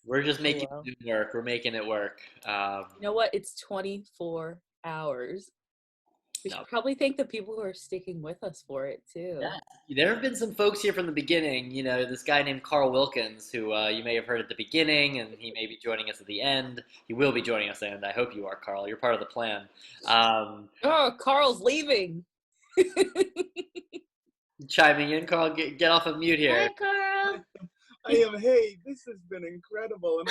We're just Oh, making well. it work. We're making it work. You know what? It's 24 hours. We should No. probably thank the people who are sticking with us for it too. Yeah, there have been some folks here from the beginning. This guy named Carl Wilkins, who you may have heard at the beginning, and he may be joining us at the end. He will be joining us at the end. I hope you are, Carl. You're part of the plan. Um, Oh, Carl's leaving. Chiming in, Carl, get off of mute Hi, here. Carl. Hey, this has been incredible. And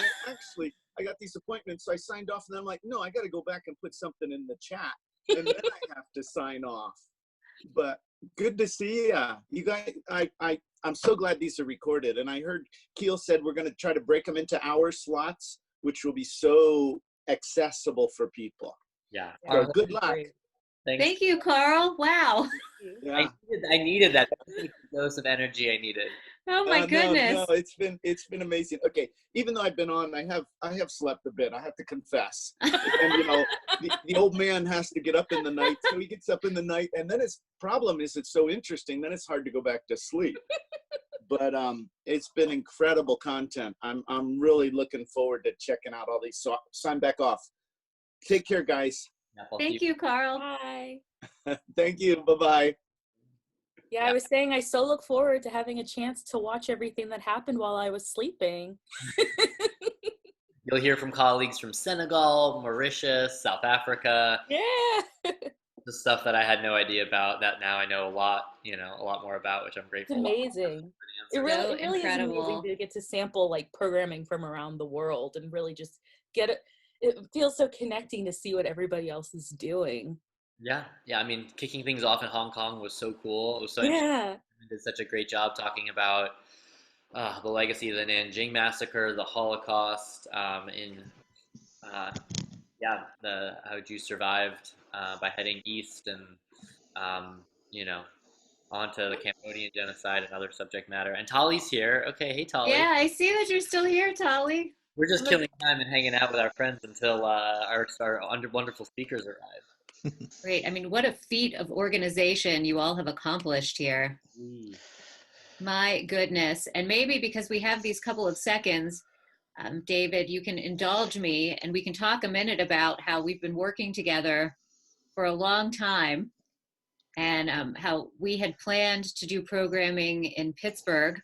I got these appointments, so I signed off, and I'm like, no, I got to go back and put something in the chat, and then I have to sign off. But good to see ya. You guys, I'm so glad these are recorded. And I heard Keel said we're going to try to break them into hour slots, which will be so accessible for people. Yeah. So good luck. Thanks. Thank you, Carl. Wow. Yeah. I needed that. That was the dose of energy I needed. Oh my goodness. No, it's been amazing. Okay, even though I've been on, I have slept a bit. I have to confess. And the old man has to get up in the night, so he gets up in the night, and then his problem is it's so interesting. Then it's hard to go back to sleep. But it's been incredible content. I'm really looking forward to checking out all these. So sign back off. Take care, guys. Thank you, Carl. Bye. Thank you. Bye-bye. Yeah, I was saying I so look forward to having a chance to watch everything that happened while I was sleeping. You'll hear from colleagues from Senegal, Mauritius, South Africa. Yeah. The stuff that I had no idea about that now I know a lot more about, which I'm It's grateful. amazing. It really is incredible. amazing to get to sample like programming from around the world and really just get it. It feels so connecting to see what everybody else is doing. Yeah. I mean, kicking things off in Hong Kong was so cool. It was so Yeah. They did such a great job talking about the legacy of the Nanjing massacre, the Holocaust, how Jews survived by heading east and onto the Cambodian genocide and other subject matter. And Tali's here. Okay, hey Tali. Yeah, I see that you're still here, Tali. We're just killing time and hanging out with our friends until our wonderful speakers arrive. Great. I mean, what a feat of organization you all have accomplished here. My goodness. And maybe because we have these couple of seconds, David, you can indulge me and we can talk a minute about how we've been working together for a long time and how we had planned to do programming in Pittsburgh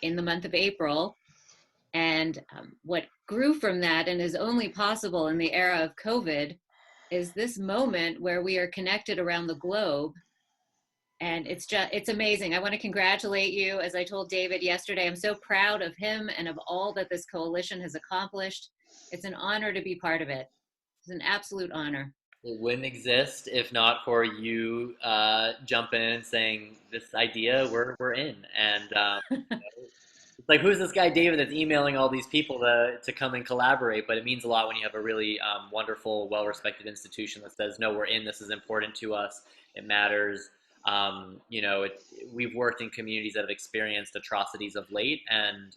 in the month of April. And what grew from that and is only possible in the era of COVID is this moment where we are connected around the globe. And it's amazing. I want to congratulate you. As I told David yesterday, I'm so proud of him and of all that this coalition has accomplished. It's an honor to be part of it. It's an absolute honor. It wouldn't exist if not for you jumping in and saying, this idea, we're in. And it's like, who's this guy, David, that's emailing all these people to come and collaborate? But it means a lot when you have a really wonderful, well-respected institution that says, no, we're in, this is important to us, it matters. We've worked in communities that have experienced atrocities of late, and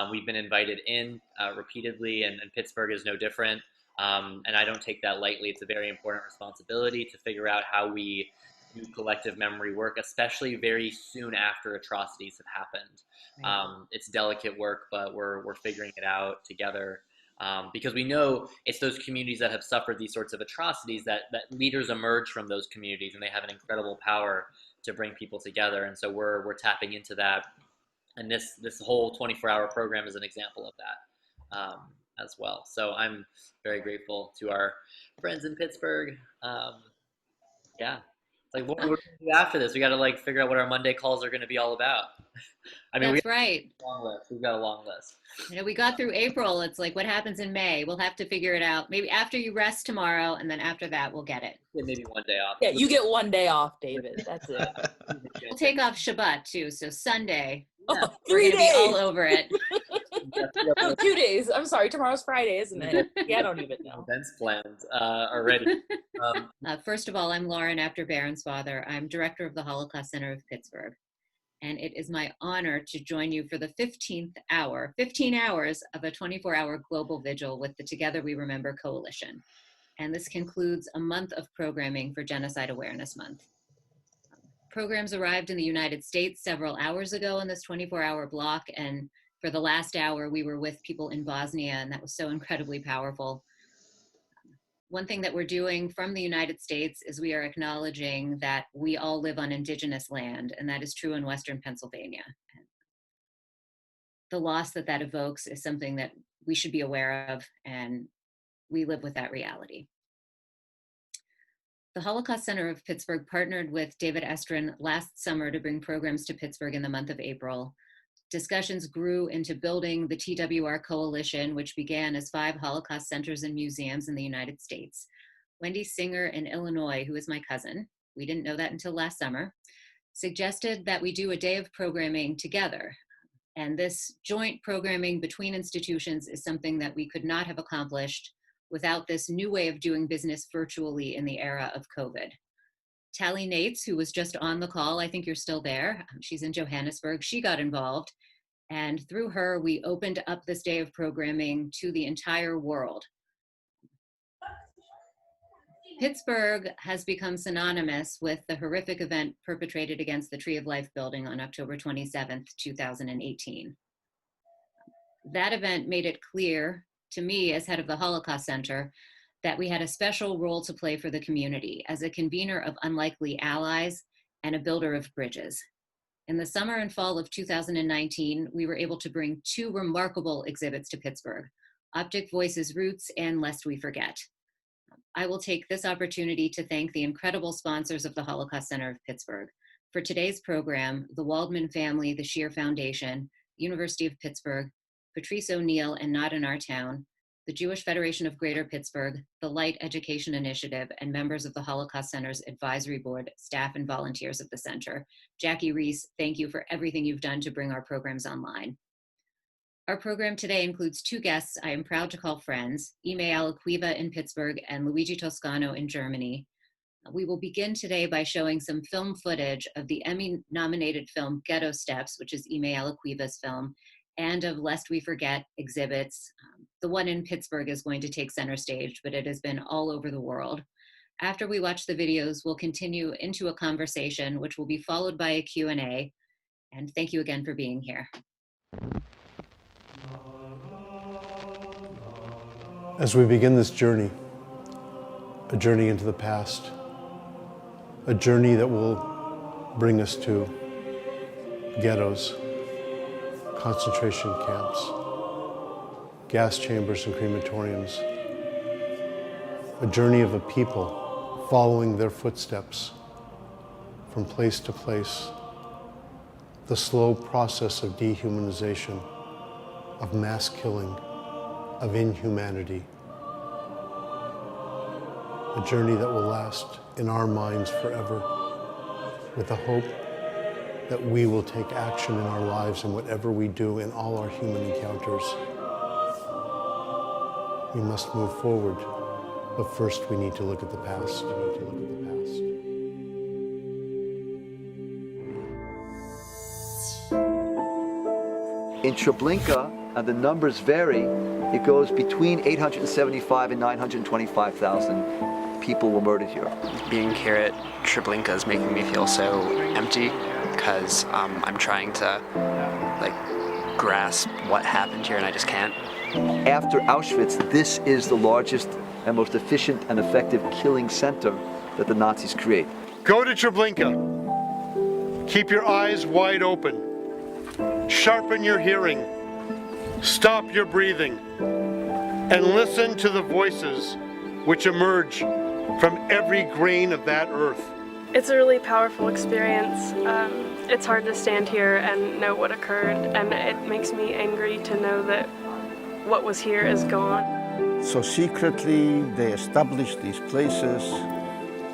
we've been invited in repeatedly, and Pittsburgh is no different. And I don't take that lightly. It's a very important responsibility to figure out how we do collective memory work, especially very soon after atrocities have happened. Right. It's delicate work, but we're figuring it out together. Because we know it's those communities that have suffered these sorts of atrocities that leaders emerge from those communities, and they have an incredible power to bring people together. And so we're tapping into that. And this whole 24-hour program is an example of that as well. So I'm very grateful to our friends in Pittsburgh. Yeah. Like, what we're going to do after this, we got to figure out what our Monday calls are going to be all about. I mean, That's right. We've got a long list. We got through April. It's like, what happens in May? We'll have to figure it out. Maybe after you rest tomorrow, and then after that, we'll get it. Yeah, maybe one day off. Yeah, you get one day off, David. That's it. We'll take off Shabbat too. So Sunday, Oh, we're 3 gonna days. be all over it. No, 2 days. I'm sorry. Tomorrow's Friday, isn't it? Yeah, I don't even know. Events planned already. First of all, I'm Lauren After Bairnsfather. I'm director of the Holocaust Center of Pittsburgh. And it is my honor to join you for the 15 hours of a 24-hour global vigil with the Together We Remember Coalition. And this concludes a month of programming for Genocide Awareness Month. Programs arrived in the United States several hours ago in this 24-hour block, and For the last hour, we were with people in Bosnia, and that was so incredibly powerful. One thing that we're doing from the United States is we are acknowledging that we all live on indigenous land, and that is true in Western Pennsylvania. The loss that that evokes is something that we should be aware of, and we live with that reality. The Holocaust Center of Pittsburgh partnered with David Estrin last summer to bring programs to Pittsburgh in the month of April. Discussions grew into building the TWR Coalition, which began as 5 Holocaust centers and museums in the United States. Wendy Singer in Illinois, who is my cousin, we didn't know that until last summer, suggested that we do a day of programming together. And this joint programming between institutions is something that we could not have accomplished without this new way of doing business virtually in the era of COVID. Tally Nates, who was just on the call, I think you're still there, she's in Johannesburg, she got involved. And through her, we opened up this day of programming to the entire world. Pittsburgh has become synonymous with the horrific event perpetrated against the Tree of Life building on October 27th, 2018. That event made it clear to me as head of the Holocaust Center that we had a special role to play for the community as a convener of unlikely allies and a builder of bridges. In the summer and fall of 2019, we were able to bring 2 remarkable exhibits to Pittsburgh, OpticVoices Roots and Lest We Forget. I will take this opportunity to thank the incredible sponsors of the Holocaust Center of Pittsburgh. For today's program, the Waldman family, the Scheer Foundation, University of Pittsburgh, Patrice O'Neill and Not in Our Town, the Jewish Federation of Greater Pittsburgh, the Light Education Initiative, and members of the Holocaust Center's advisory board, staff and volunteers of the center. Jackie Reese, thank you for everything you've done to bring our programs online. Our program today includes 2 guests I am proud to call friends, Emmai Alaquiva in Pittsburgh and Luigi Toscano in Germany. We will begin today by showing some film footage of the Emmy-nominated film Ghetto Steps, which is Emmai Alaquiva's film, and of Lest We Forget exhibits. The one in Pittsburgh is going to take center stage, but it has been all over the world. After we watch the videos, we'll continue into a conversation, which will be followed by a Q&A. And thank you again for being here. As we begin this journey, a journey into the past, a journey that will bring us to ghettos, concentration camps, gas chambers and crematoriums, a journey of a people following their footsteps from place to place, the slow process of dehumanization, of mass killing, of inhumanity, a journey that will last in our minds forever, with the hope that we will take action in our lives in whatever we do in all our human encounters. We must move forward, but first we need to look at the past. In Treblinka, and the numbers vary, it goes between 875 and 925,000 people were murdered here. Being here at Treblinka is making me feel so empty because I'm trying to grasp what happened here and I just can't. After Auschwitz, this is the largest and most efficient and effective killing center that the Nazis create. Go to Treblinka. Keep your eyes wide open. Sharpen your hearing. Stop your breathing. And listen to the voices which emerge from every grain of that earth. It's a really powerful experience. It's hard to stand here and know what occurred, and it makes me angry to know that what was here is gone. So secretly they established these places,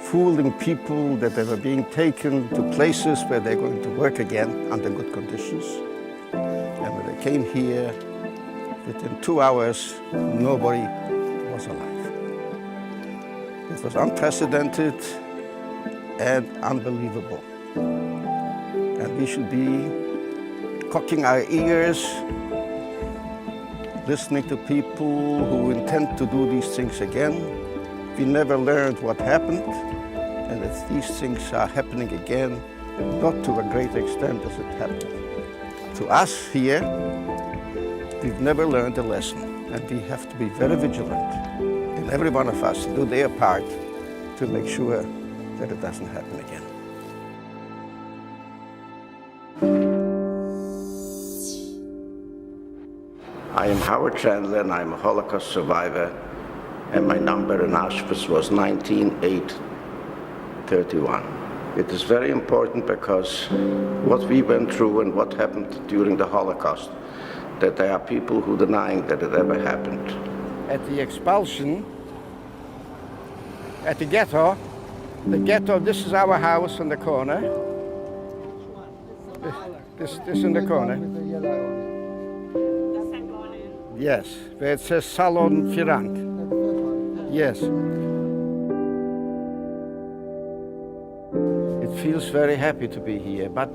fooling people that they were being taken to places where they're going to work again under good conditions. And when they came here, within 2 hours, nobody was alive. It was unprecedented and unbelievable. And we should be cocking our ears, listening to people who intend to do these things again. We never learned what happened, and if these things are happening again, not to a great extent as it happened to us here, we've never learned a lesson, and we have to be very vigilant in every one of us to do their part to make sure that it doesn't happen again. I am Howard Chandler, and I'm a Holocaust survivor, and my number in Auschwitz was 19831. It is very important because what we went through and what happened during the Holocaust, that there are people who denying that it ever happened. At the expulsion, at the ghetto, this is our house on the corner. This in the corner. Yes, where it says Salon Firant. Yes. It feels very happy to be here, but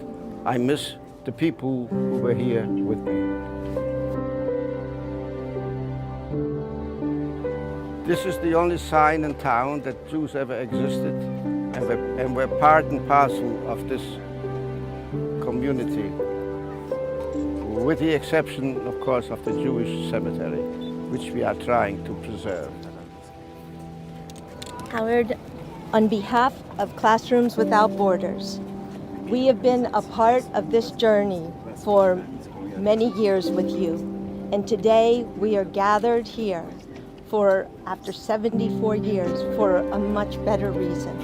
I miss the people who were here with me. This is the only sign in town that Jews ever existed, and we're part and parcel of this community, with the exception, of course, of the Jewish cemetery, which we are trying to preserve. Howard, on behalf of Classrooms Without Borders, we have been a part of this journey for many years with you, and today we are gathered here after 74 years, for a much better reason,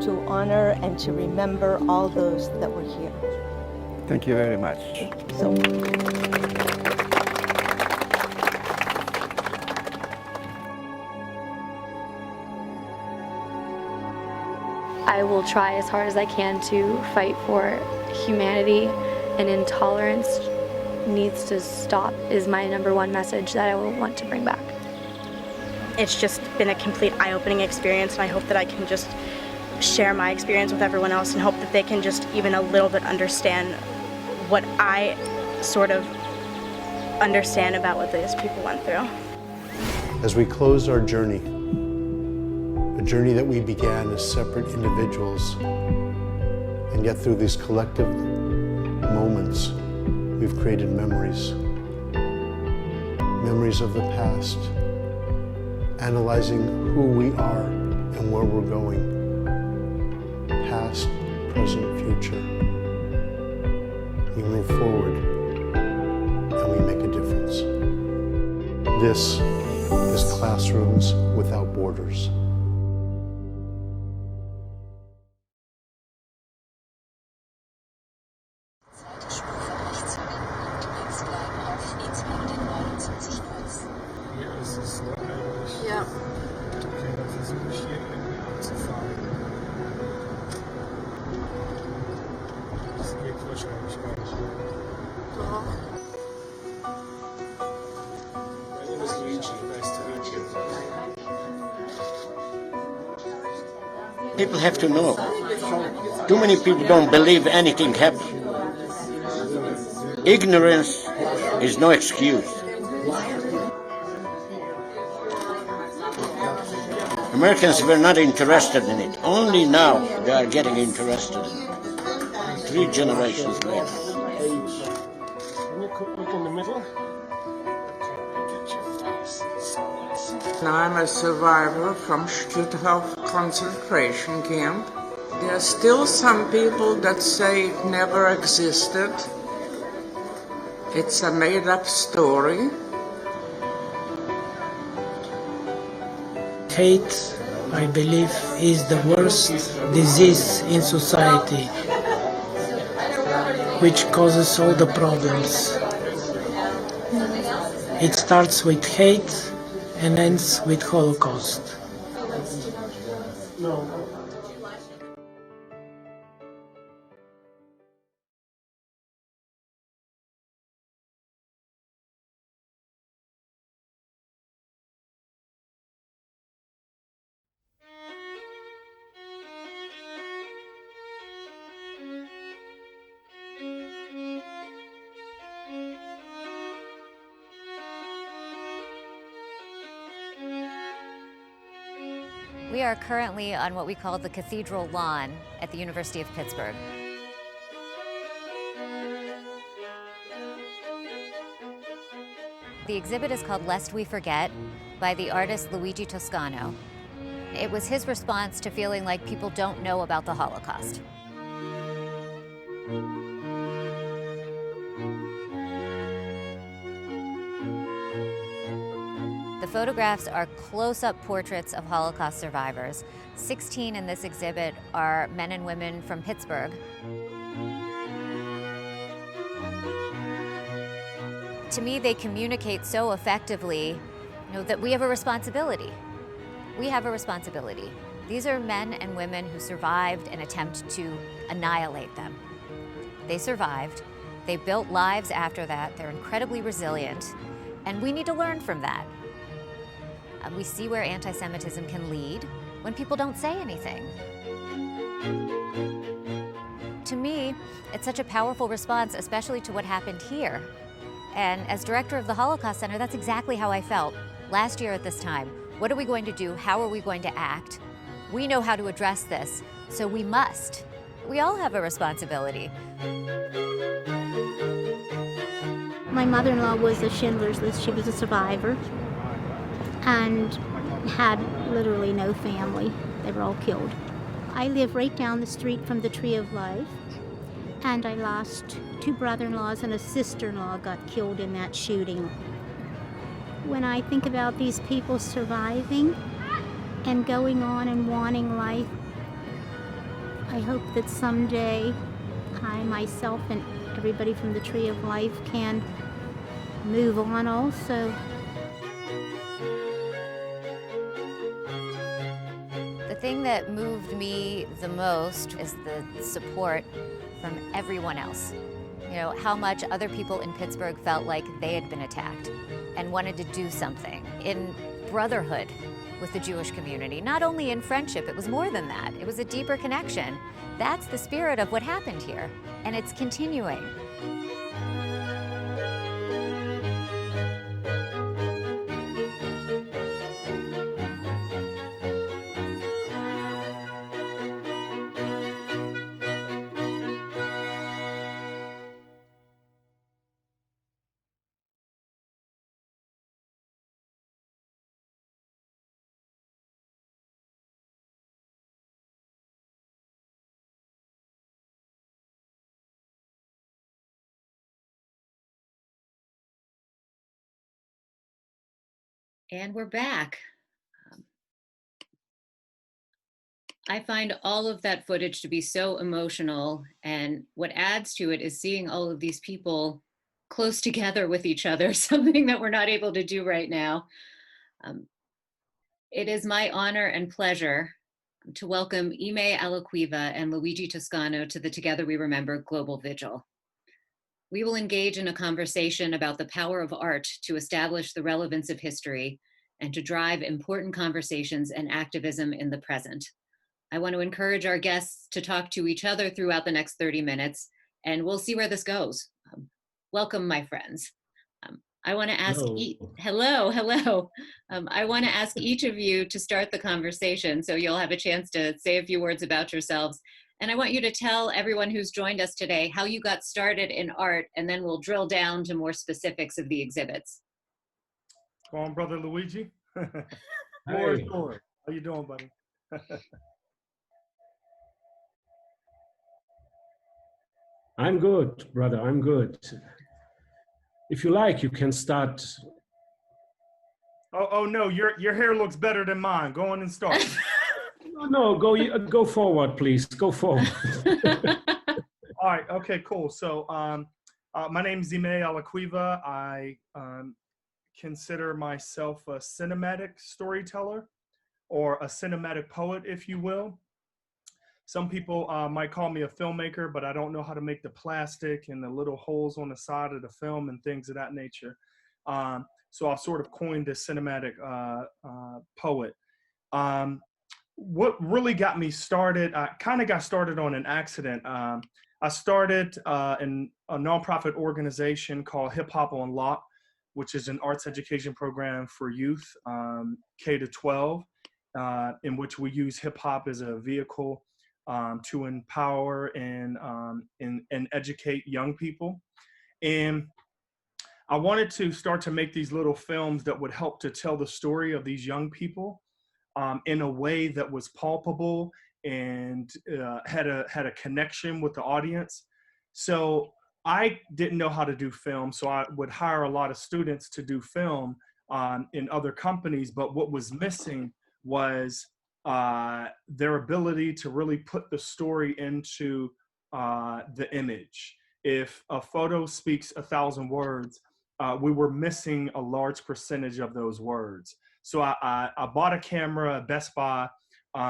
to honor and to remember all those that were here. Thank you very much. So. I will try as hard as I can to fight for humanity, and intolerance needs to stop is my #1 message that I will want to bring back. It's just been a complete eye-opening experience, and I hope that I can just share my experience with everyone else and hope that they can just even a little bit understand what I sort of understand about what these people went through. As we close our journey, a journey that we began as separate individuals, and yet through these collective moments, we've created memories. Memories of the past, analyzing who we are and where we're going. Past, present, future. We move forward and we make a difference. This is Classrooms Without Borders. Ja. Das geht wahrscheinlich gar nicht. Doch. My name is Luigi. Nice to meet you. People have to know. Too many people don't believe anything happened. Ignorance is no excuse. Americans were not interested in it. Only now they are getting interested in it. 3 generations later. Can you look in the middle? I'm a survivor from Stutthof concentration camp. There are still some people that say it never existed. It's a made-up story. Hate, I believe, is the worst disease in society, which causes all the problems. It starts with hate and ends with Holocaust. No. We are currently on what we call the Cathedral Lawn at the University of Pittsburgh. The exhibit is called Lest We Forget by the artist Luigi Toscano. It was his response to feeling like people don't know about the Holocaust. The photographs are close-up portraits of Holocaust survivors. 16 in this exhibit are men and women from Pittsburgh. To me, they communicate so effectively, that we have a responsibility. We have a responsibility. These are men and women who survived an attempt to annihilate them. They survived. They built lives after that. They're incredibly resilient, and we need to learn from that. We see where anti-Semitism can lead when people don't say anything. To me, it's such a powerful response, especially to what happened here. And as director of the Holocaust Center, that's exactly how I felt last year at this time. What are we going to do? How are we going to act? We know how to address this, so we must. We all have a responsibility. My mother-in-law was a Schindler's List. She was a survivor and had literally no family. They were all killed. I live right down the street from the Tree of Life, and I lost 2 brother-in-laws and a sister-in-law got killed in that shooting. When I think about these people surviving and going on and wanting life, I hope that someday I myself and everybody from the Tree of Life can move on also. The thing that moved me the most is the support from everyone else. How much other people in Pittsburgh felt like they had been attacked and wanted to do something in brotherhood with the Jewish community. Not only in friendship, it was more than that. It was a deeper connection. That's the spirit of what happened here, and it's continuing. And we're back. I find all of that footage to be so emotional, and what adds to it is seeing all of these people close together with each other, something that we're not able to do right now. It is my honor and pleasure to welcome Emmai Alaquiva and Luigi Toscano to the Together We Remember Global Vigil. We will engage in a conversation about the power of art to establish the relevance of history and to drive important conversations and activism in the present. I want to encourage our guests to talk to each other throughout the next 30 minutes, and we'll see where this goes. Welcome, my friends. I want to ask, hello. I want to ask each of you to start the conversation so you'll have a chance to say a few words about yourselves. And I want you to tell everyone who's joined us today how you got started in art, and then we'll drill down to more specifics of the exhibits. Go on, brother Luigi. Hey. How you doing, buddy? I'm good, brother. I'm good. If you like, you can start. Oh no, your hair looks better than mine. Go on and start. No, go forward, please. Go forward. All right. Okay. Cool. So, my name is Emmai Alaquiva. I consider myself a cinematic storyteller, or a cinematic poet, if you will. Some people might call me a filmmaker, but I don't know how to make the plastic and the little holes on the side of the film and things of that nature. So I've sort of coined this cinematic poet. What really got me started, I kind of got started on an accident. I started in a nonprofit organization called Hip Hop on Lock, which is an arts education program for youth, K to 12, in which we use hip hop as a vehicle to empower and educate young people. And I wanted to start to make these little films that would help to tell the story of these young people in a way that was palpable and had a connection with the audience. So I didn't know how to do film, so I would hire a lot of students to do film in other companies, but what was missing was their ability to really put the story into the image. If a photo speaks 1,000 words, we were missing a large percentage of those words. So I bought a camera at Best Buy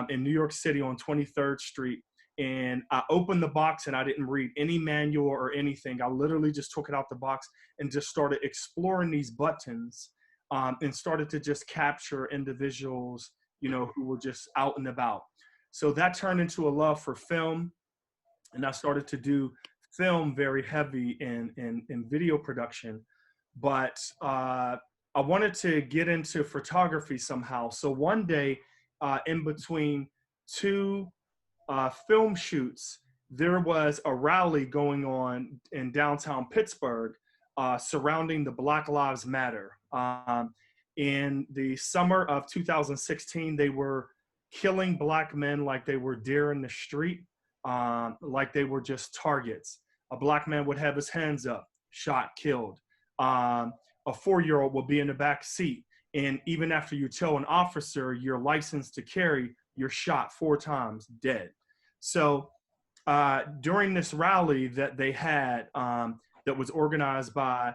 in New York City on 23rd Street, and I opened the box and I didn't read any manual or anything. I literally just took it out the box and just started exploring these buttons and started to just capture individuals, you know, who were just out and about. So that turned into a love for film, and I started to do film very heavy in video production. But I wanted to get into photography somehow. So one day, in between two film shoots, there was a rally going on in downtown Pittsburgh surrounding the Black Lives Matter. In the summer of 2016, they were killing Black men like they were deer in the street, like they were just targets. A Black man would have his hands up, shot, killed. A 4-year-old will be in the back seat, and even after you tell an officer you're licensed to carry, you're shot 4 times, dead. So during this rally that they had, that was organized by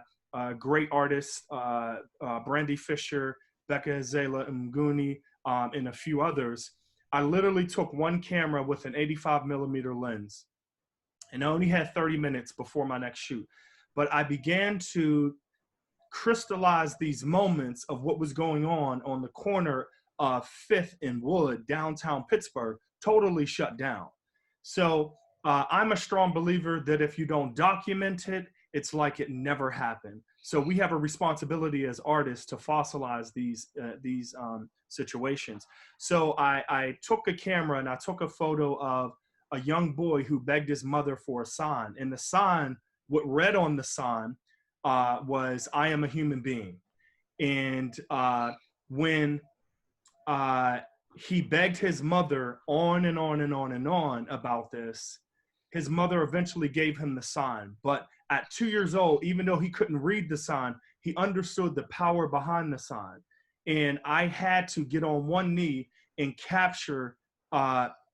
great artists, Brandy Fisher, Becca Zela Mguni, and a few others, I literally took one camera with an 85mm lens, and I only had 30 minutes before my next shoot. But I began to crystallize these moments of what was going on the corner of 5th and Wood, downtown Pittsburgh, totally shut down. So I'm a strong believer that if you don't document it, it's like it never happened. So we have a responsibility as artists to fossilize these situations. So I took a camera and I took a photo of a young boy who begged his mother for a sign. And the sign, what read on the sign was, "I am a human being." And when he begged his mother on and on and on and on about this, his mother eventually gave him the sign. But at 2 years old, even though he couldn't read the sign, he understood the power behind the sign. And I had to get on one knee and capture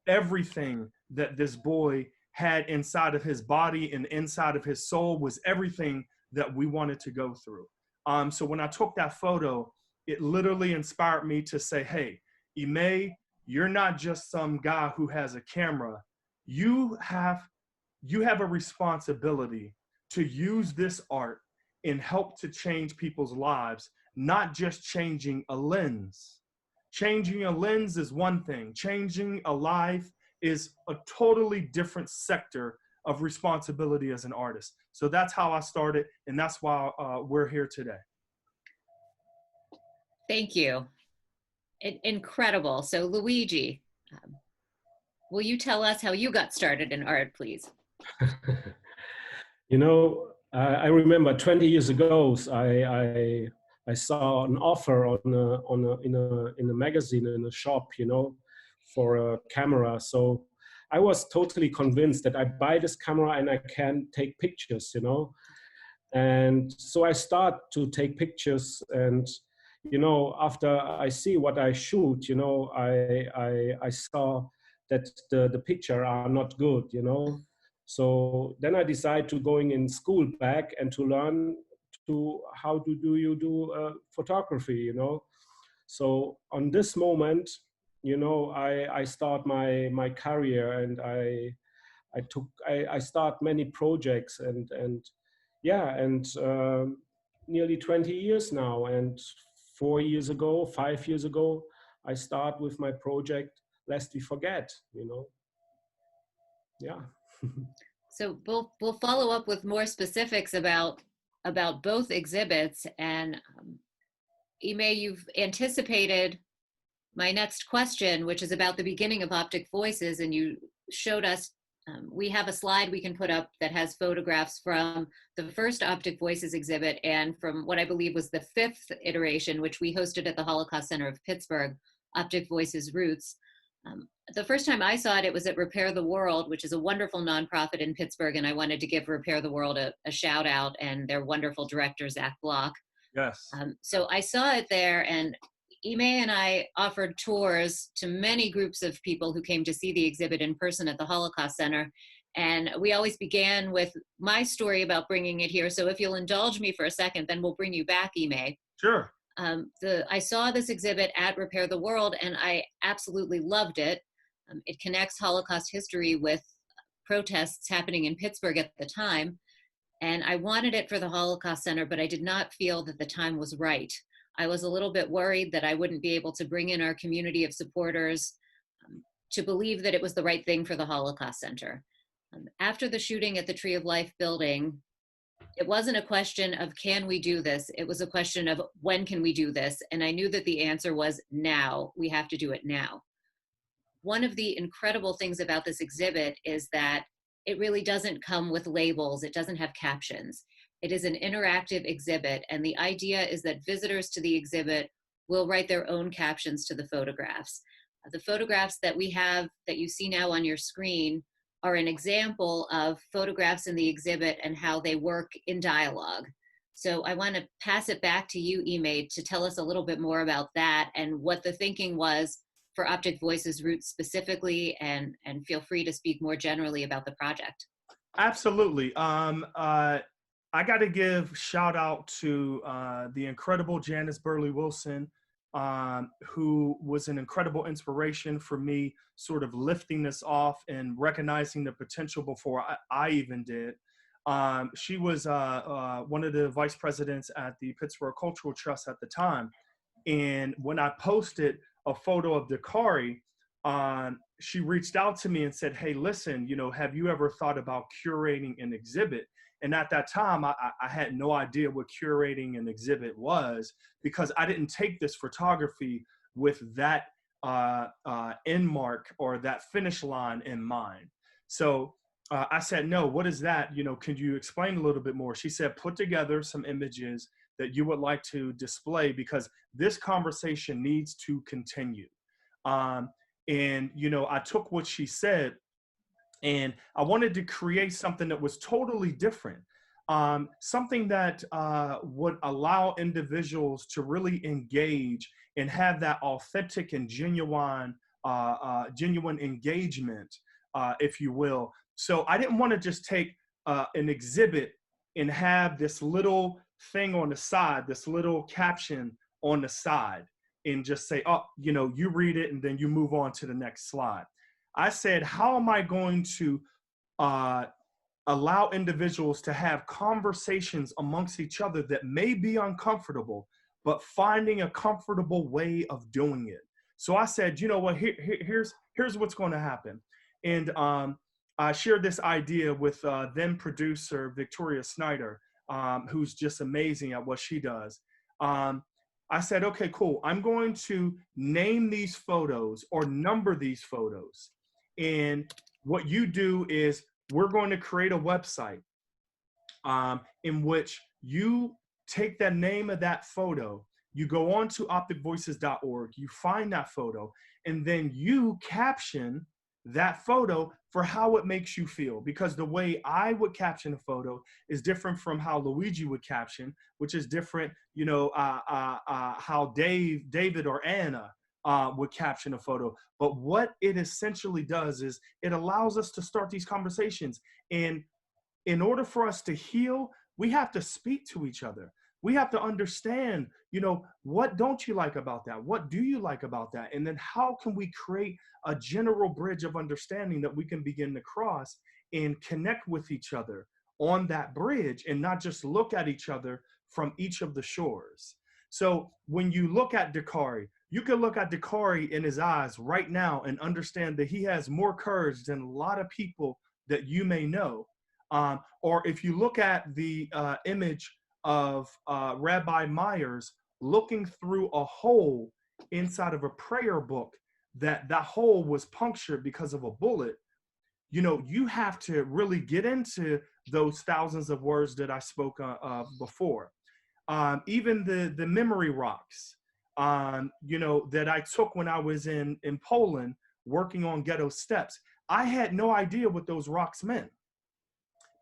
everything that this boy had inside of his body, and inside of his soul was everything that we wanted to go through. So when I took that photo, it literally inspired me to say, hey, Emmai, you're not just some guy who has a camera. You have a responsibility to use this art and help to change people's lives, not just changing a lens. Changing a lens is one thing. Changing a life is a totally different sector of responsibility as an artist. So that's how I started, and that's why we're here today. Thank you. Incredible. So Luigi, will you tell us how you got started in art, please? You know, I remember 20 years ago, I saw an offer in a magazine, in a shop, you know, for a camera. So I was totally convinced that I buy this camera and I can take pictures, you know. And so I start to take pictures, and you know, after I see what I shoot, you know, I saw that the picture are not good, you know. So then I decide to going in school back and to learn how do you do photography, you know. So on this moment, you know, I start my career, and I start many projects, and yeah, and nearly 20 years now, and 5 years ago, I start with my project Lest We Forget, you know. Yeah. So we'll follow up with more specifics about both exhibits. And Emmai, you've anticipated my next question, which is about the beginning of OpticVoices, and you showed us We have a slide we can put up that has photographs from the first Optic Voices exhibit and from what I believe was the 5th iteration, which we hosted at the Holocaust Center of Pittsburgh, Optic Voices Roots. The first time I saw it, it was at Repair the World, which is a wonderful nonprofit in Pittsburgh, and I wanted to give Repair the World a shout out and their wonderful director, Zach Block. Yes. So I saw it there, and Emmai and I offered tours to many groups of people who came to see the exhibit in person at the Holocaust Center. And we always began with my story about bringing it here. So if you'll indulge me for a second, then we'll bring you back, Emmai. Sure. I saw this exhibit at Repair the World, and I absolutely loved it. It connects Holocaust history with protests happening in Pittsburgh at the time. And I wanted it for the Holocaust Center, but I did not feel that the time was right. I was a little bit worried that I wouldn't be able to bring in our community of supporters to believe that it was the right thing for the Holocaust Center. After the shooting at the Tree of Life building, it wasn't a question of can we do this? It was a question of when can we do this? And I knew that the answer was now. We have to do it now. One of the incredible things about this exhibit is that it really doesn't come with labels. It doesn't have captions. It is an interactive exhibit, and the idea is that visitors to the exhibit will write their own captions to the photographs. The photographs that we have that you see now on your screen are an example of photographs in the exhibit and how they work in dialogue. So I want to pass it back to you, Emmai, to tell us a little bit more about that and what the thinking was for Optic Voices Roots specifically, and feel free to speak more generally about the project. Absolutely. I got to give shout out to the incredible Janice Burley Wilson, who was an incredible inspiration for me, sort of lifting this off and recognizing the potential before I even did. She was one of the vice presidents at the Pittsburgh Cultural Trust at the time. And when I posted a photo of Dakari, she reached out to me and said, hey, listen, have you ever thought about curating an exhibit? And at that time, I had no idea what curating an exhibit was, because I didn't take this photography with that end mark or that finish line in mind. So I said, no, what is that? Can you explain a little bit more? She said, put together some images that you would like to display, because this conversation needs to continue. And, I took what she said, and I wanted to create something that was totally different, something that would allow individuals to really engage and have that authentic and genuine engagement, if you will. So I didn't want to just take an exhibit and have this little thing on the side, this little caption on the side, and just say, oh, you read it and then you move on to the next slide. I said, how am I going to allow individuals to have conversations amongst each other that may be uncomfortable, but finding a comfortable way of doing it? So I said, you know what, here's what's going to happen. And I shared this idea with then producer Victoria Snyder, who's just amazing at what she does. I said, okay, cool. I'm going to name these photos or number these photos. And what you do is we're going to create a website in which you take the name of that photo, you go on to opticvoices.org, you find that photo, and then you caption that photo for how it makes you feel. Because the way I would caption a photo is different from how Luigi would caption, which is different, how David or Anna would caption a photo. But what it essentially does is it allows us to start these conversations. And in order for us to heal, we have to speak to each other. We have to understand, what don't you like about that? What do you like about that? And then how can we create a general bridge of understanding that we can begin to cross and connect with each other on that bridge, and not just look at each other from each of the shores. So when you look at Dakari, you can look at Dakari in his eyes right now and understand that he has more courage than a lot of people that you may know. Or if you look at the image of Rabbi Myers looking through a hole inside of a prayer book, that hole was punctured because of a bullet, you have to really get into those thousands of words that I spoke of before. Even the memory rocks, that I took when I was in Poland working on ghetto steps. I had no idea what those rocks meant.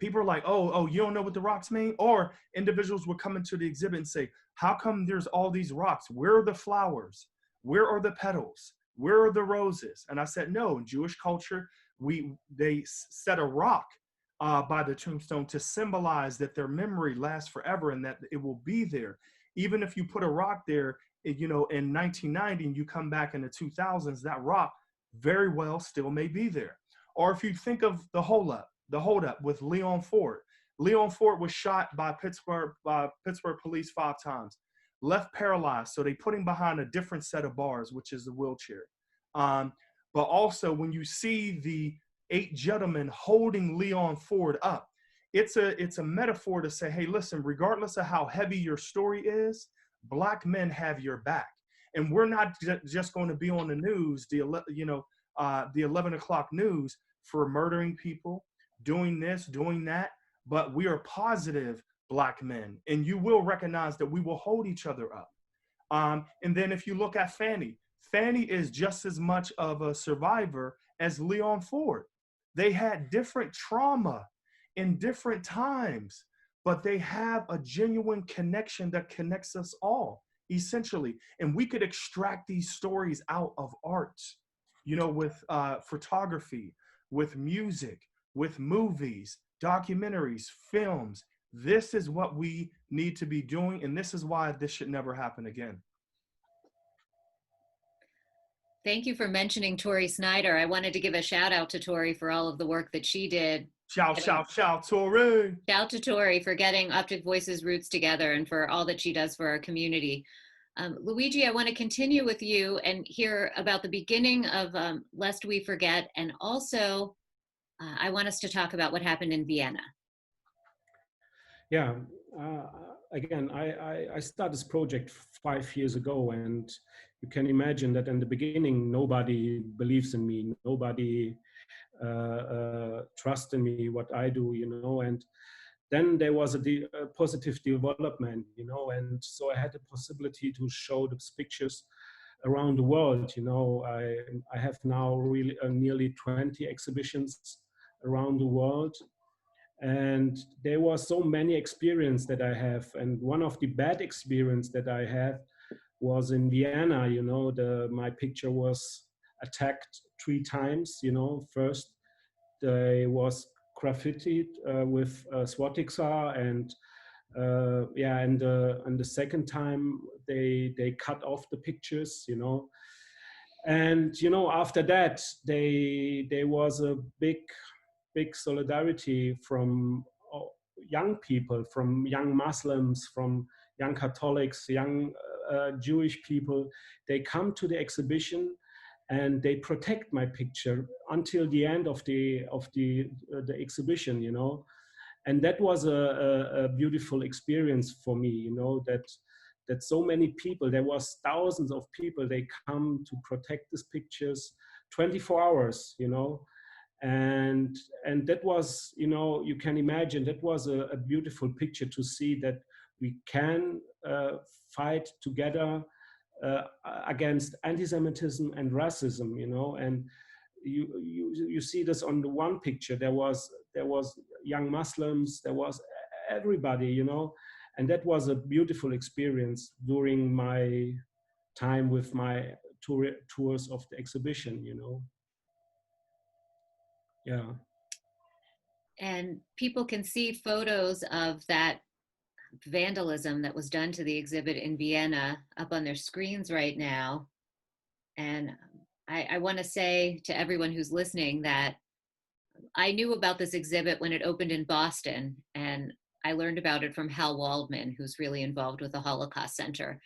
People are like, oh, you don't know what the rocks mean? Or individuals would come into the exhibit and say, how come there's all these rocks? Where are the flowers? Where are the petals? Where are the roses? And I said, no, in Jewish culture, they set a rock by the tombstone to symbolize that their memory lasts forever and that it will be there. Even if you put a rock there, in 1990 and you come back in the 2000s, that rock very well still may be there. Or if you think of the holdup with Leon Ford. Leon Ford was shot by Pittsburgh police 5 times, left paralyzed. So they put him behind a different set of bars, which is the wheelchair. But also when you see the 8 gentlemen holding Leon Ford up, it's a metaphor to say, hey, listen, regardless of how heavy your story is, Black men have your back. And we're not just going to be on the news, the 11 o'clock news for murdering people, doing this, doing that, but we are positive Black men. And you will recognize that we will hold each other up. And then if you look at Fanny is just as much of a survivor as Leon Ford. They had different trauma in different times, but they have a genuine connection that connects us all, essentially. And we could extract these stories out of art, with photography, with music, with movies, documentaries, films. This is what we need to be doing, and this is why this should never happen again. Thank you for mentioning Tori Snyder. I wanted to give a shout out to Tori for all of the work that she did. Shout, Tori. Shout to Tori for getting OpticVoices roots together and for all that she does for our community. Luigi, I want to continue with you and hear about the beginning of Lest We Forget, and also I want us to talk about what happened in Vienna. Yeah, again, I started this project 5 years ago, and you can imagine that in the beginning, nobody believes in me, nobody trusts in me, what I do, and then there was a positive development, and so I had the possibility to show those pictures around the world. I have now really nearly 20 exhibitions around the world. And there was so many experiences that I have. And one of the bad experiences that I had was in Vienna. My picture was attacked 3 times. First there was graffitied with swastika, and and the second time they cut off the pictures. And after that there was a big solidarity from young people, from young Muslims, from young Catholics, young Jewish people. They come to the exhibition and they protect my picture until the end of the exhibition, and that was a beautiful experience for me, that so many people, there was thousands of people, they come to protect these pictures 24 hours, and that was, you can imagine, that was a beautiful picture to see that we can fight together against anti-Semitism and racism, and you see this on the one picture. There was young Muslims, there was everybody, and that was a beautiful experience during my time with my tours of the exhibition, Yeah. And people can see photos of that vandalism that was done to the exhibit in Vienna up on their screens right now. And I want to say to everyone who's listening that I knew about this exhibit when it opened in Boston, and I learned about it from Hal Waldman, who's really involved with the Holocaust Center.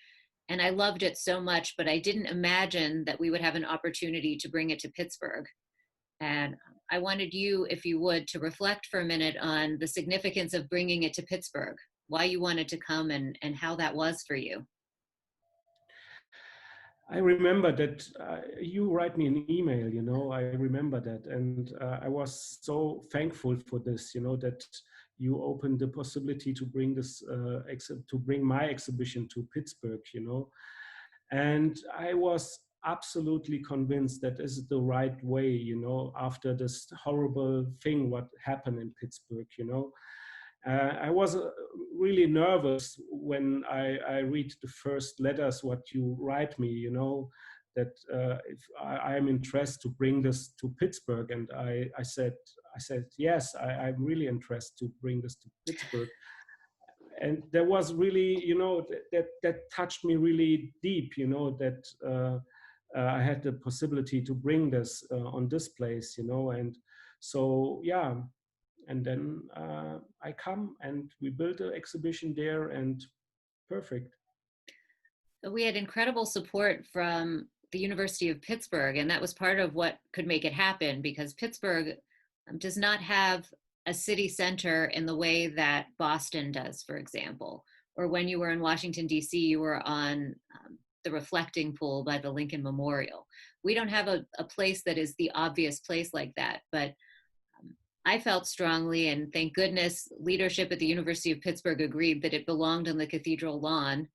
And I loved it so much, but I didn't imagine that we would have an opportunity to bring it to Pittsburgh. And I wanted you, if you would, to reflect for a minute on the significance of bringing it to Pittsburgh, why you wanted to come and how that was for you. I remember that you write me an email, you know, I remember that. And I was so thankful for this, you know, that you opened the possibility to bring this, to bring my exhibition to Pittsburgh, you know. And I was absolutely convinced that this is the right way, you know, after this horrible thing, what happened in Pittsburgh, you know. I was really nervous when I read the first letters what you write me, you know, that if I am interested to bring this to Pittsburgh, and I said yes, I'm really interested to bring this to Pittsburgh. And there was really, you know, that touched me really deep, you know, that I had the possibility to bring this on this place, you know, and so yeah. And then I come and we built an exhibition there, and perfect. We had incredible support from the University of Pittsburgh, and that was part of what could make it happen, because Pittsburgh does not have a city center in the way that Boston does, for example. Or when you were in Washington, D.C., you were on the reflecting pool by the Lincoln Memorial. We don't have a place that is the obvious place like that, but I felt strongly, and thank goodness leadership at the University of Pittsburgh agreed, that it belonged on the cathedral lawn.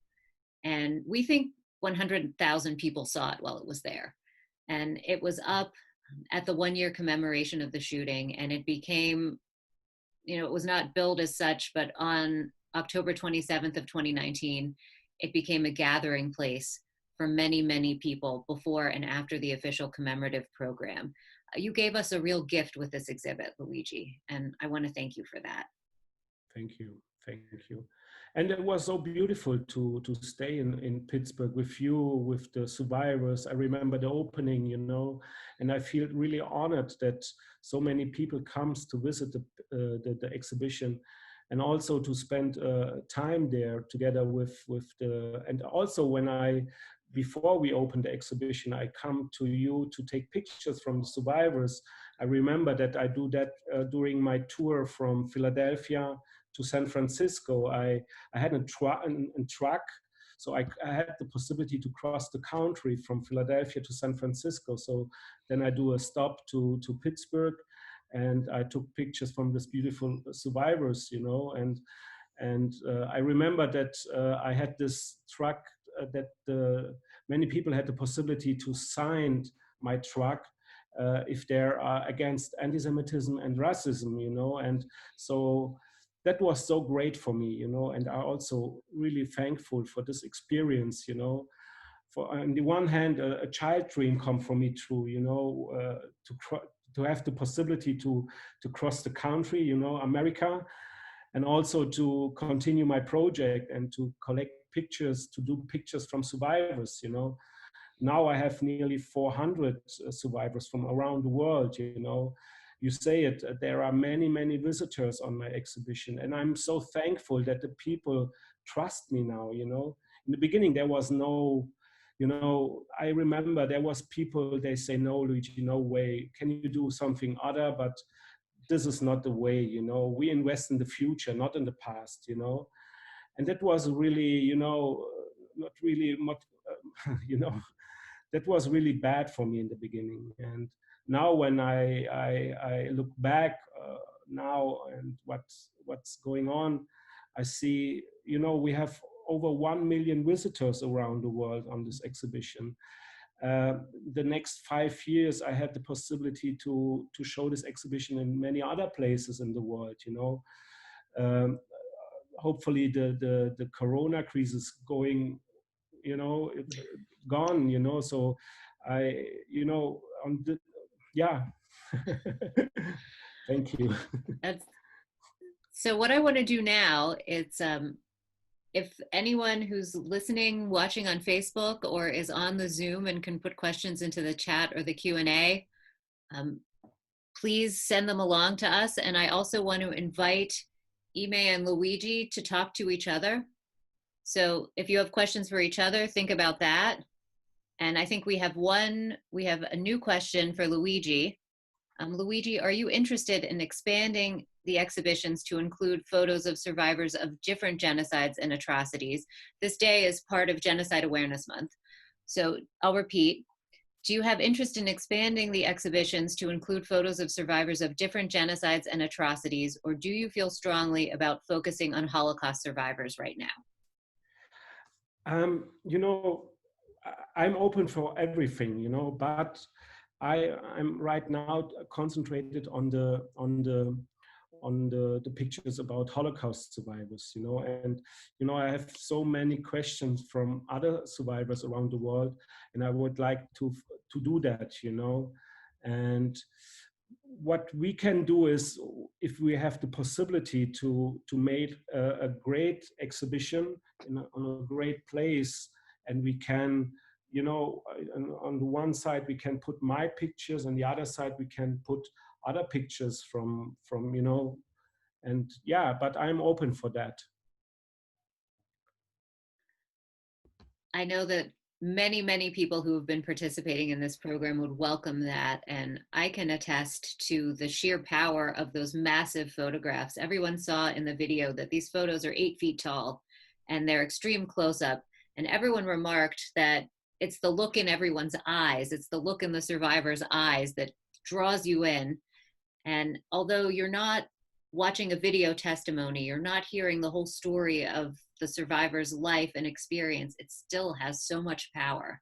And we think 100,000 people saw it while it was there. And it was up at the 1-year commemoration of the shooting, and it became, you know, it was not billed as such, but on October 27th of 2019, it became a gathering place for many, many people before and after the official commemorative program. You gave us a real gift with this exhibit, Luigi, and I want to thank you for that. Thank you, thank you. And it was so beautiful to stay in Pittsburgh with you, with the survivors. I remember the opening, you know, and I feel really honored that so many people comes to visit the exhibition, and also to spend time there together with the, and also when before we opened the exhibition, I come to you to take pictures from the survivors. I remember that I do that during my tour from Philadelphia to San Francisco. I had a truck, so I had the possibility to cross the country from Philadelphia to San Francisco. So then I do a stop to Pittsburgh, and I took pictures from this beautiful survivors, you know, and I remember that I had this truck that many people had the possibility to sign my truck if they're against anti-Semitism and racism, you know, and so that was so great for me, you know, and I'm also really thankful for this experience, you know. For on the one hand, a child dream come for me true, you know, to have the possibility to cross the country, you know, America, and also to continue my project and to collect pictures, to do pictures from survivors, you know. Now I have nearly 400 survivors from around the world, you know. You say it, there are many, many visitors on my exhibition, and I'm so thankful that the people trust me now, you know. In the beginning, there was no, you know, I remember there was people, they say, no, Luigi, no way, can you do something other? But this is not the way, you know. We invest in the future, not in the past, you know. And that was really, you know, not really much, you know, that was really bad for me in the beginning. And now when I look back now and what's going on, I see, you know, we have over 1 million visitors around the world on this exhibition. The next 5 years, I had the possibility to show this exhibition in many other places in the world, you know. Hopefully the Corona crisis going, you know, gone, you know, so I, you know, on the, yeah. Thank you. So what I want to do now is, if anyone who's listening, watching on Facebook, or is on the Zoom and can put questions into the chat or the Q&A, please send them along to us. And I also want to invite Emmai and Luigi to talk to each other. So if you have questions for each other, think about that. And I think we have a new question for Luigi. Luigi, are you interested in expanding the exhibitions to include photos of survivors of different genocides and atrocities? This day is part of Genocide Awareness Month. So I'll repeat. Do you have interest in expanding the exhibitions to include photos of survivors of different genocides and atrocities, or do you feel strongly about focusing on Holocaust survivors right now? You know, I'm open for everything, you know, but I'm right now concentrated on the pictures about Holocaust survivors, you know, and you know, I have so many questions from other survivors around the world, and I would like to do that, you know. And what we can do is, if we have the possibility to make a great exhibition on a great place, and we can, you know, on the one side we can put my pictures, on the other side we can put other pictures from you know, and yeah, but I'm open for that. I know that many people who have been participating in this program would welcome that, and I can attest to the sheer power of those massive photographs. Everyone saw in the video that these photos are 8 feet tall and they're extreme close-up, and everyone remarked that it's the look in everyone's eyes, it's the look in the survivor's eyes that draws you in. And although you're not watching a video testimony, you're not hearing the whole story of the survivor's life and experience, it still has so much power.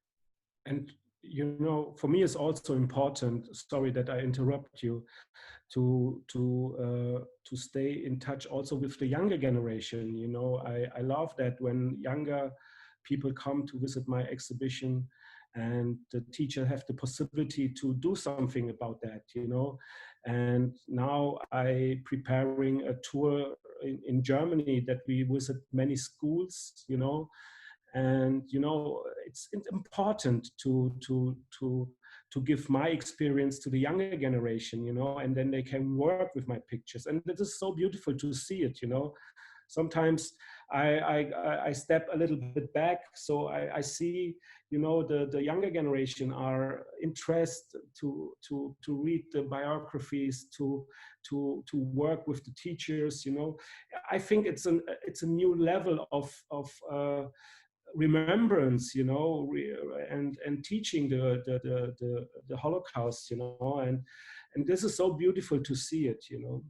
And you know, for me it's also important, sorry that I interrupt you, to stay in touch also with the younger generation. You know, I love that when younger people come to visit my exhibition, and the teacher have the possibility to do something about that, you know. And now I preparing a tour in Germany that we visit many schools, you know, and you know, it's important to give my experience to the younger generation, you know, and then they can work with my pictures, and it is so beautiful to see it, you know. Sometimes I step a little bit back, so I see, you know, the younger generation are interested to read the biographies, to work with the teachers, you know. I think it's a new level of remembrance, you know, and teaching the Holocaust, you know, and this is so beautiful to see it, you know.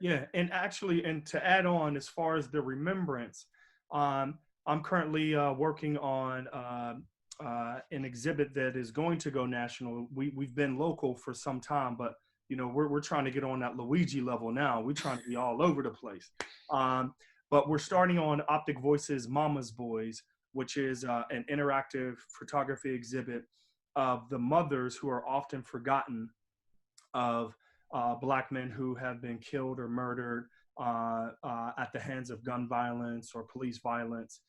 Yeah, and actually, and to add on, as far as the remembrance, I'm currently working on an exhibit that is going to go national. We've been local for some time, but you know, we're trying to get on that Luigi level now. We're trying to be all over the place. But we're starting on OpticVoices Mama's Boys, which is an interactive photography exhibit of the mothers who are often forgotten of Black men who have been killed or murdered at the hands of gun violence or police violence.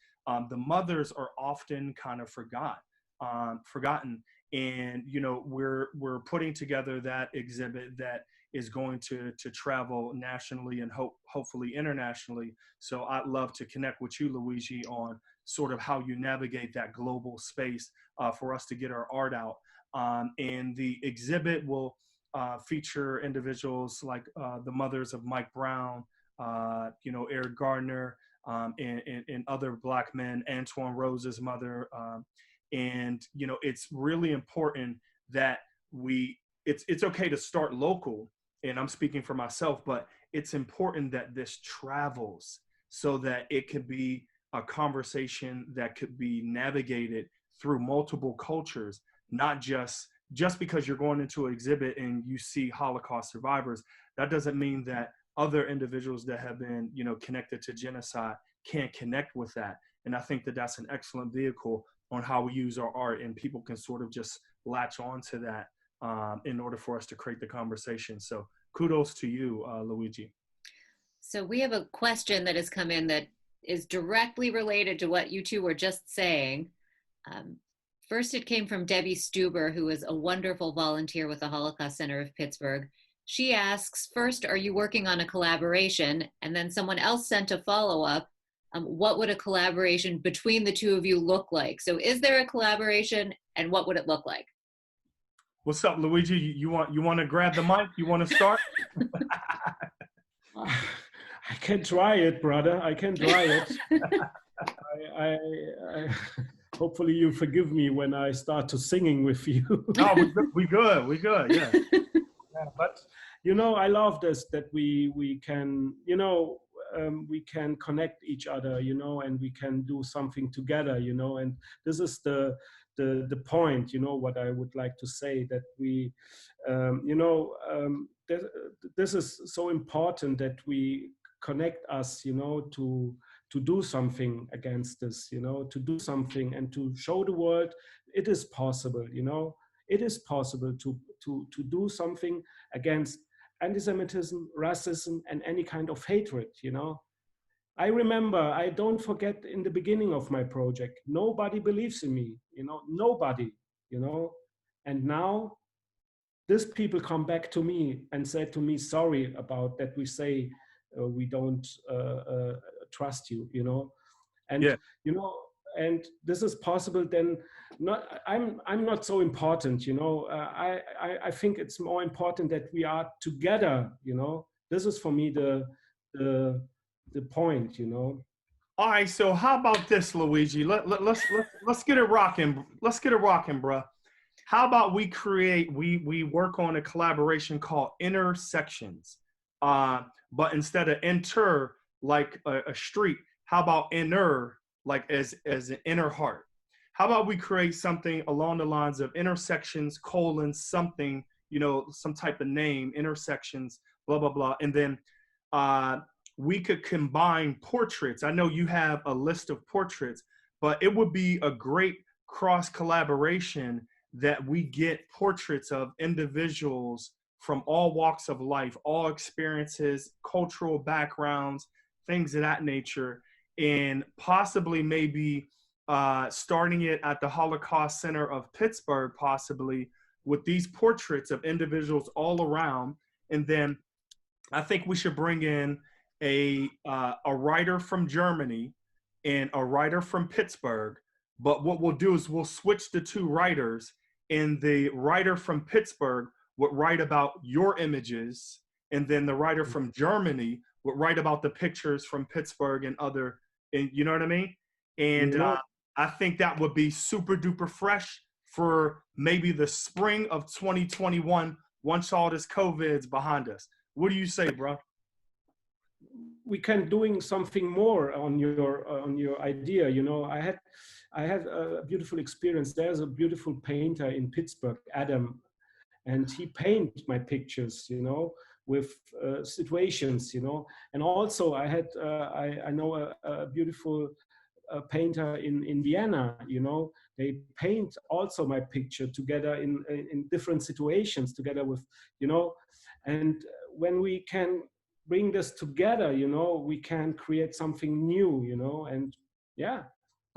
The mothers are often kind of forgotten. And, you know, we're putting together that exhibit that is going to travel nationally and hopefully internationally. So I'd love to connect with you, Luigi, on sort of how you navigate that global space for us to get our art out. And the exhibit will feature individuals like the mothers of Mike Brown, you know, Eric Gardner, and other Black men, Antoine Rose's mother. And, you know, it's really important that it's okay to start local, and I'm speaking for myself, but it's important that this travels so that it could be a conversation that could be navigated through multiple cultures, not just because you're going into an exhibit and you see Holocaust survivors. That doesn't mean that other individuals that have been, you know, connected to genocide can't connect with that. And I think that that's an excellent vehicle on how we use our art, and people can sort of just latch on to that in order for us to create the conversation. So kudos to you, Luigi. So we have a question that has come in that is directly related to what you two were just saying. First, it came from Debbie Stuber, who is a wonderful volunteer with the Holocaust Center of Pittsburgh. She asks, first, are you working on a collaboration? And then someone else sent a follow-up. What would a collaboration between the two of you look like? So is there a collaboration, and what would it look like? What's up, Luigi? You want to grab the mic? You want to start? I can try it, brother. I can try it. hopefully you forgive me when I start to singing with you. No, we good, yeah. Yeah, but you know, I love this, that we can, you know, we can connect each other, you know, and we can do something together, you know, and this is the point, you know, what I would like to say, that we, you know, this is so important, that we connect us, you know, to do something against this, you know, to do something and to show the world it is possible, you know, it is possible to do something against anti-Semitism, racism, and any kind of hatred, you know. I remember, I don't forget, in the beginning of my project, nobody believes in me, you know, nobody, you know. And now these people come back to me and said to me, sorry about that we say we don't trust you, you know. And, yeah. you know, and this is possible, then I'm not so important, you know. I think it's more important that we are together, you know. This is for me the point, you know. All right, so how about this, Luigi? Let's get it rocking. Let's get it rocking, bro. How about we work on a collaboration called Intersections, but instead of enter like a street, how about inner, like as an inner heart? How about we create something along the lines of intersections, something, you know, some type of name, intersections, blah, blah, blah. And then we could combine portraits. I know you have a list of portraits, but it would be a great cross collaboration that we get portraits of individuals from all walks of life, all experiences, cultural backgrounds, things of that nature, and possibly maybe starting it at the Holocaust Center of Pittsburgh, possibly with these portraits of individuals all around. And then I think we should bring in a writer from Germany and a writer from Pittsburgh. But what we'll do is we'll switch the two writers, and the writer from Pittsburgh would write about your images, and then the writer from Germany would write about the pictures from Pittsburgh and other, and you know what I mean? And I think that would be super duper fresh for maybe the spring of 2021, once all this COVID's behind us. What do you say, bro? We can doing something more on your idea, you know. I had a beautiful experience. There's a beautiful painter in Pittsburgh, Adam, and he paint my pictures, you know, with situations, you know. And also I know a beautiful painter in Vienna, you know. They paint also my picture together in different situations together with, you know. And when we can bring this together, you know, we can create something new, you know. And yeah.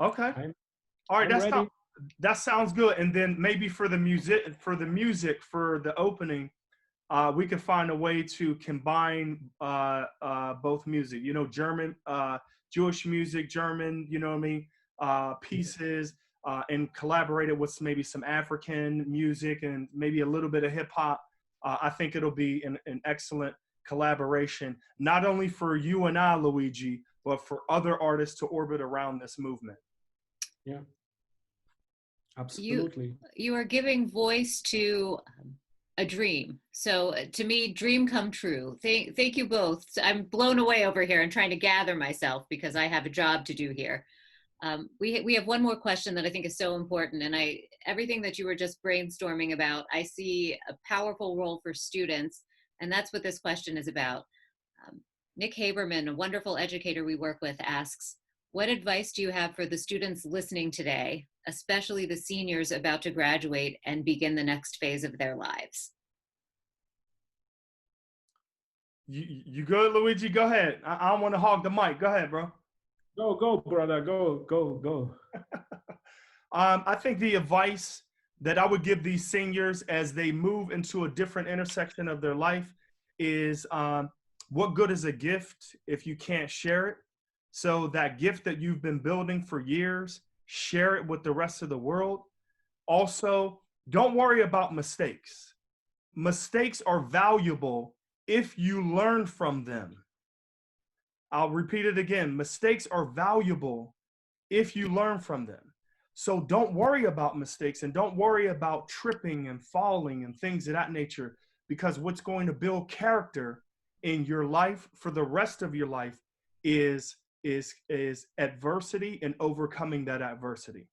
Okay. All right, that sounds good. And then maybe for the music, for the opening, we can find a way to combine both music, you know, German, Jewish music, German, you know what I mean, pieces, and collaborate it with maybe some African music and maybe a little bit of hip hop. I think it'll be an excellent collaboration, not only for you and I, Luigi, but for other artists to orbit around this movement. Yeah. Absolutely. You are giving voice to a dream. So to me, dream come true. Thank you both. I'm blown away over here and trying to gather myself because I have a job to do here. We have one more question that I think is so important, and everything that you were just brainstorming about, I see a powerful role for students, and that's what this question is about. Nick Haberman, a wonderful educator we work with, asks, what advice do you have for the students listening today, especially the seniors about to graduate and begin the next phase of their lives? You good, Luigi? Go ahead. I don't want to hog the mic. Go ahead, bro. Go, brother. Go. I think the advice that I would give these seniors as they move into a different intersection of their life is, what good is a gift if you can't share it? So that gift that you've been building for years, share it with the rest of the world. Also, don't worry about mistakes. Mistakes are valuable if you learn from them. I'll repeat it again. Mistakes are valuable if you learn from them. So don't worry about mistakes and don't worry about tripping and falling and things of that nature, because what's going to build character in your life for the rest of your life is adversity and overcoming that adversity.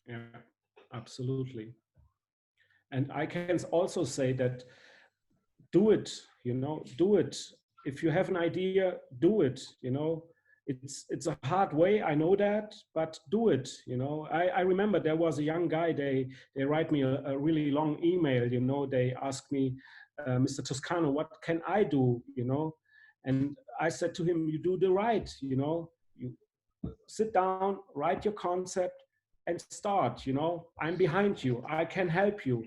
Yeah, absolutely. And I can also say that do it, do it. If you have an idea, do it, It's a hard way, I know that, but do it, I remember there was a young guy, they write me a really long email, they asked me, Mr. Toscano, what can I do, And I said to him, you do the right, you sit down, write your concept and start, I'm behind you, I can help you.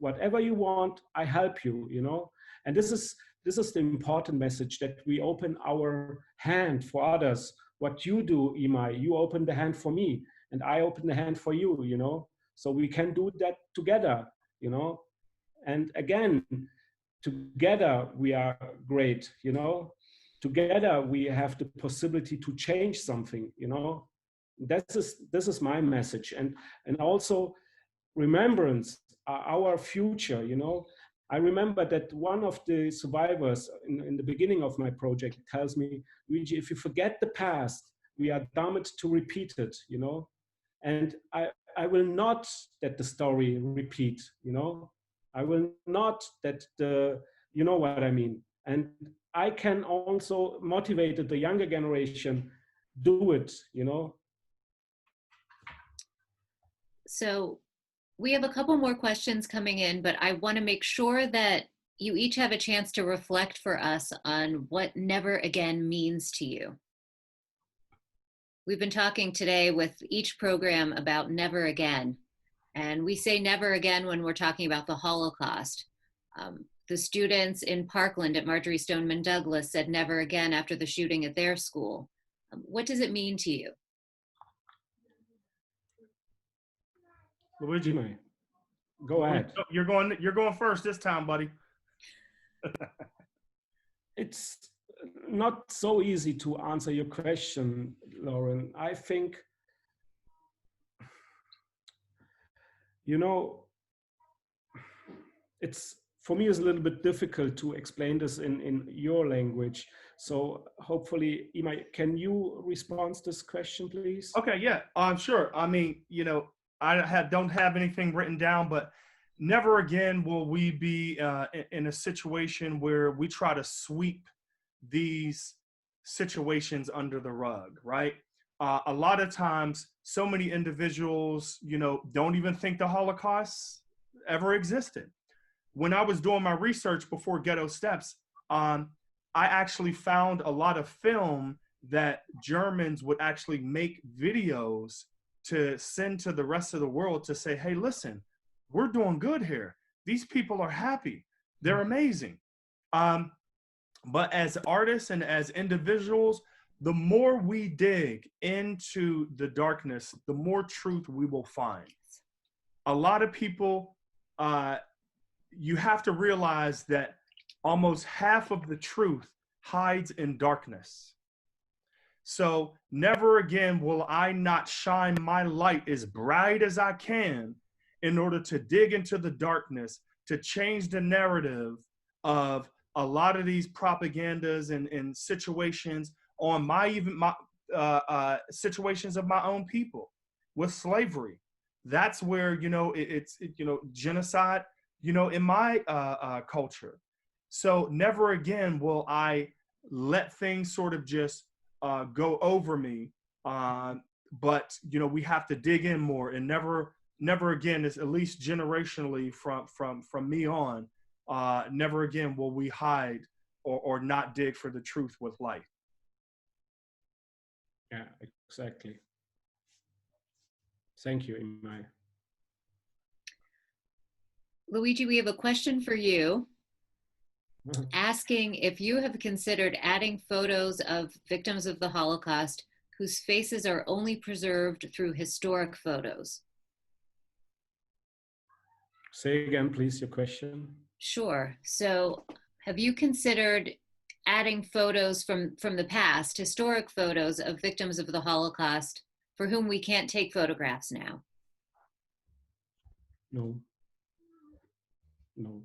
Whatever you want, I help you, And this is the important message, that we open our hand for others. What you do, Emmai, you open the hand for me, and I open the hand for you, So we can do that together, And again, together we are great, Together we have the possibility to change something, This is my message, and also remembrance, our future, I remember that one of the survivors in the beginning of my project tells me, Luigi, if you forget the past, we are doomed to repeat it, And I will not that the story repeat, I will not that you know what I mean. And I can also motivate the younger generation, do it, So we have a couple more questions coming in, but I want to make sure that you each have a chance to reflect for us on what never again means to you. We've been talking today with each program about never again. And we say never again when we're talking about the Holocaust. The students in Parkland at Marjorie Stoneman Douglas said never again after the shooting at their school. What does it mean to you? Luigi, go ahead. You're going first this time, buddy. It's not so easy to answer your question, Lauren. I think, it's for me, it's a little bit difficult to explain this in your language. So hopefully, Emmai, can you respond to this question, please? Okay, yeah, sure. I mean, I don't have anything written down, but never again will we be in a situation where we try to sweep these situations under the rug, right? A lot of times, so many individuals, don't even think the Holocaust ever existed. When I was doing my research before Ghetto Steps, I actually found a lot of film that Germans would actually make videos to send to the rest of the world to say, hey, listen, we're doing good here. These people are happy. They're amazing. But as artists and as individuals, the more we dig into the darkness, the more truth we will find. A lot of people, you have to realize that almost half of the truth hides in darkness. So never again will I not shine my light as bright as I can in order to dig into the darkness, to change the narrative of a lot of these propagandas and situations on my situations of my own people with slavery. That's where, it's genocide, in my culture. So never again will I let things sort of just go over me. But, we have to dig in more, and never again, is at least generationally from me on, never again will we hide or not dig for the truth with light. Yeah, exactly. Thank you, Emmai. Luigi, we have a question for you, asking if you have considered adding photos of victims of the Holocaust whose faces are only preserved through historic photos. Say again, please, your question. Sure. So have you considered adding photos from the past, historic photos of victims of the Holocaust for whom we can't take photographs now? No. No.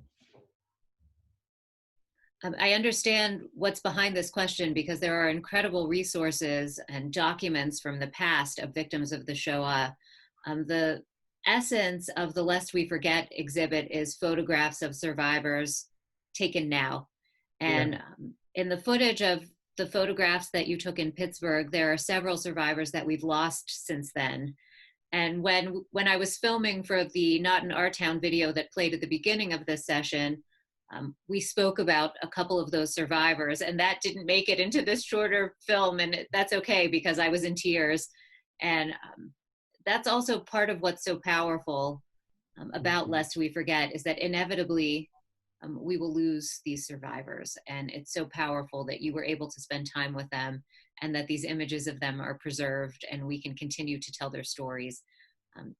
I understand what's behind this question because there are incredible resources and documents from the past of victims of the Shoah. The essence of the Lest We Forget exhibit is photographs of survivors taken now. And in the footage of the photographs that you took in Pittsburgh, there are several survivors that we've lost since then. And when I was filming for the Not in Our Town video that played at the beginning of this session, we spoke about a couple of those survivors, and that didn't make it into this shorter film, and that's okay because I was in tears. And that's also part of what's so powerful about Lest We Forget, is that inevitably we will lose these survivors. And it's so powerful that you were able to spend time with them and that these images of them are preserved and we can continue to tell their stories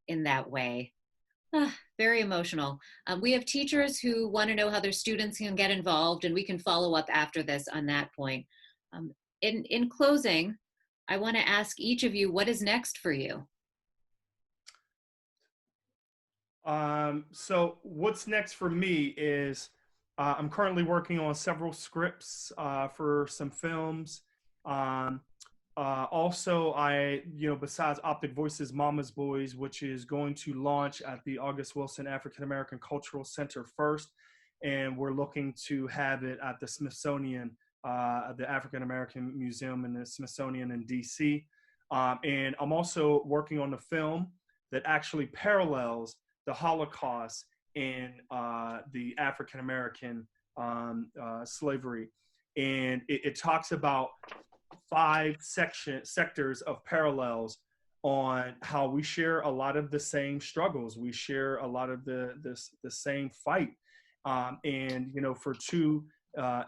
in that way. Very emotional. We have teachers who want to know how their students can get involved, and we can follow up after this on that point. In closing, I want to ask each of you, what is next for you? So what's next for me is I'm currently working on several scripts for some films. Also, besides OpticVoices Mama's Boys, which is going to launch at the August Wilson African American Cultural Center first, and we're looking to have it at the Smithsonian, the African American Museum in the Smithsonian in DC. And I'm also working on a film that actually parallels the Holocaust and the African American slavery. And it talks about 5 sectors of parallels on how we share a lot of the same struggles. We share a lot of the same fight. And, for 2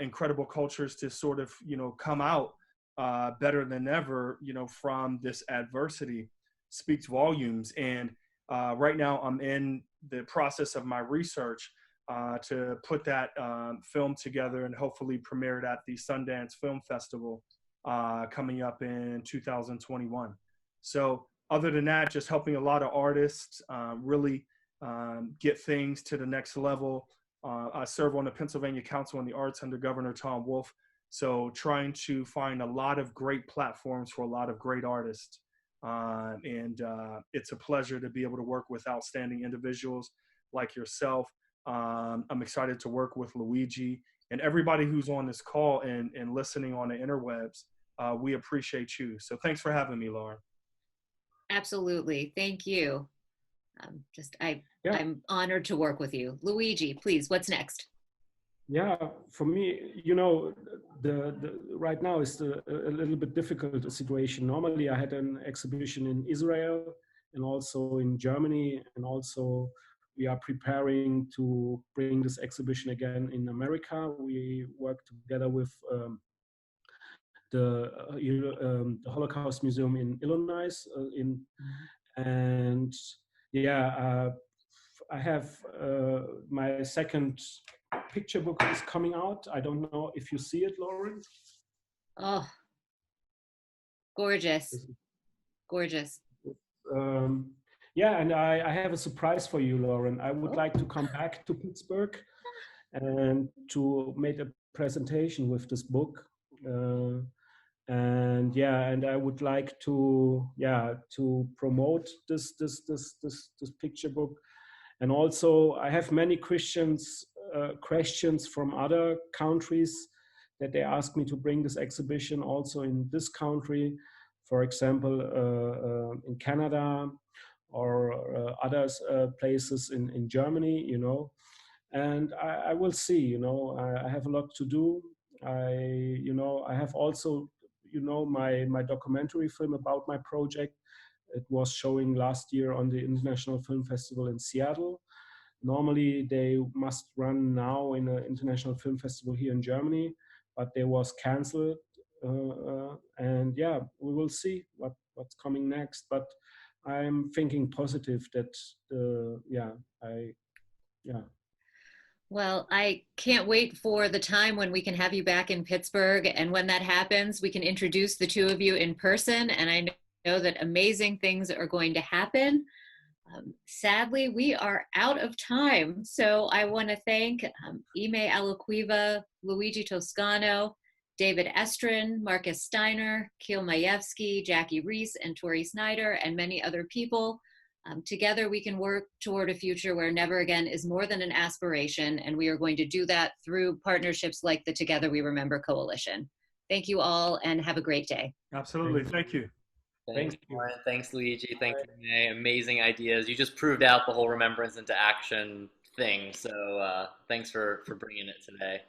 incredible cultures to sort of, come out better than ever, from this adversity speaks volumes. And right now I'm in the process of my research to put that film together and hopefully premiere it at the Sundance Film Festival coming up in 2021. So other than that, just helping a lot of artists really get things to the next level. I serve on the Pennsylvania Council on the Arts under Governor Tom Wolf. So trying to find a lot of great platforms for a lot of great artists. And it's a pleasure to be able to work with outstanding individuals like yourself. I'm excited to work with Luigi and everybody who's on this call and listening on the interwebs. We appreciate you. So thanks for having me, Lauren. Absolutely. Thank you. I'm honored to work with you. Luigi, please, what's next? Yeah, for me, the right now is a little bit difficult situation. Normally, I had an exhibition in Israel and also in Germany, and also we are preparing to bring this exhibition again in America. We work together with the Holocaust Museum in Illinois, and yeah, I have my second picture book is coming out. I don't know if you see it, Lauren. Oh, gorgeous, gorgeous. Yeah, and I have a surprise for you, Lauren. I would like to come back to Pittsburgh and to make a presentation with this book. And yeah, and I would like to promote this picture book. And also, I have many questions from other countries that they ask me to bring this exhibition also in this country, for example, in Canada or other places in Germany, and I will see, I have a lot to do. I have also, my documentary film about my project. It was showing last year on the International Film Festival in Seattle. Normally they must run now in an international film festival here in Germany, but they was canceled. And yeah, we will see what's coming next. But I'm thinking positive that, Well, I can't wait for the time when we can have you back in Pittsburgh. And when that happens, we can introduce the 2 of you in person. And I know that amazing things are going to happen. Sadly, we are out of time. So I want to thank Emmai Alaquiva, Luigi Toscano, David Estrin, Marcus Steiner, Keel Majewski, Jackie Reese, and Tori Snyder, and many other people. Together, we can work toward a future where never again is more than an aspiration, and we are going to do that through partnerships like the Together We Remember Coalition. Thank you all, and have a great day. Absolutely. Thank you. Thanks, Lauren. Thanks, Luigi. Thank you, Emmai. Amazing ideas. You just proved out the whole remembrance into action thing. So thanks for bringing it today.